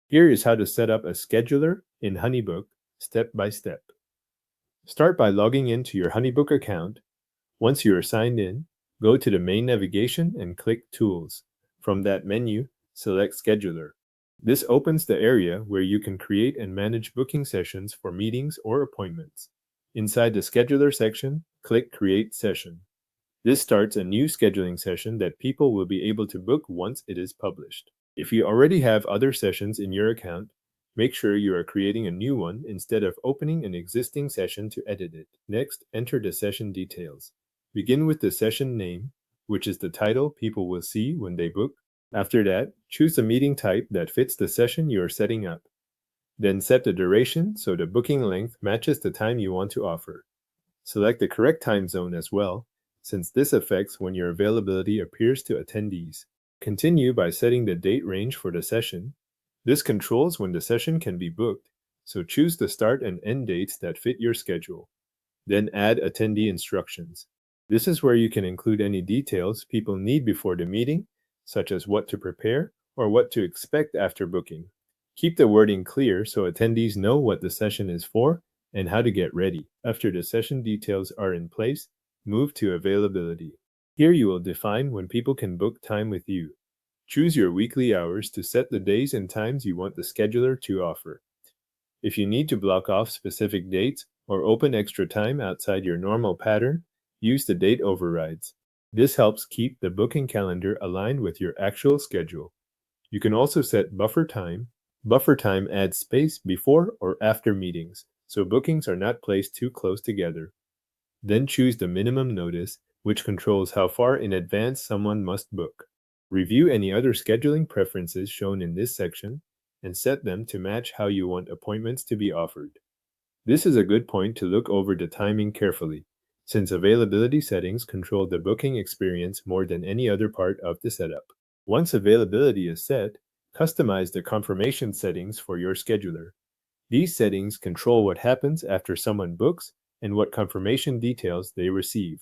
Here is how to set up a scheduler in HoneyBook step by step. Start by logging into your HoneyBook account. Once you are signed in, go to the main navigation and click Tools. From that menu, select Scheduler. This opens the area where you can create and manage booking sessions for meetings or appointments. Inside the Scheduler section, click Create Session. This starts a new scheduling session that people will be able to book once it is published. If you already have other sessions in your account, make sure you are creating a new one instead of opening an existing session to edit it. Next, enter the session details. Begin with the session name, which is the title people will see when they book. After that, choose the meeting type that fits the session you are setting up. Then set the duration so the booking length matches the time you want to offer. Select the correct time zone as well, since this affects when your availability appears to attendees. Continue by setting the date range for the session. This controls when the session can be booked, so choose the start and end dates that fit your schedule. Then add attendee instructions. This is where you can include any details people need before the meeting, such as what to prepare or what to expect after booking. Keep the wording clear so attendees know what the session is for and how to get ready. After the session details are in place, move to availability. Here you will define when people can book time with you. Choose your weekly hours to set the days and times you want the scheduler to offer. If you need to block off specific dates or open extra time outside your normal pattern, use the date overrides. This helps keep the booking calendar aligned with your actual schedule. You can also set buffer time. Buffer time adds space before or after meetings, so bookings are not placed too close together. Then choose the minimum notice, which controls how far in advance someone must book. Review any other scheduling preferences shown in this section and set them to match how you want appointments to be offered. This is a good point to look over the timing carefully, since availability settings control the booking experience more than any other part of the setup. Once availability is set, customize the confirmation settings for your scheduler. These settings control what happens after someone books and what confirmation details they receive.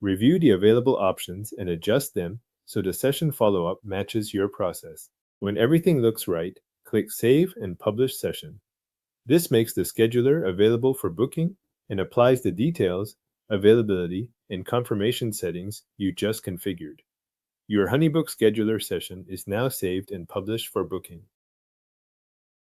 Review the available options and adjust them so the session follow-up matches your process. When everything looks right, click Save and Publish Session. This makes the scheduler available for booking and applies the details, availability, and confirmation settings you just configured. Your HoneyBook Scheduler session is now saved and published for booking.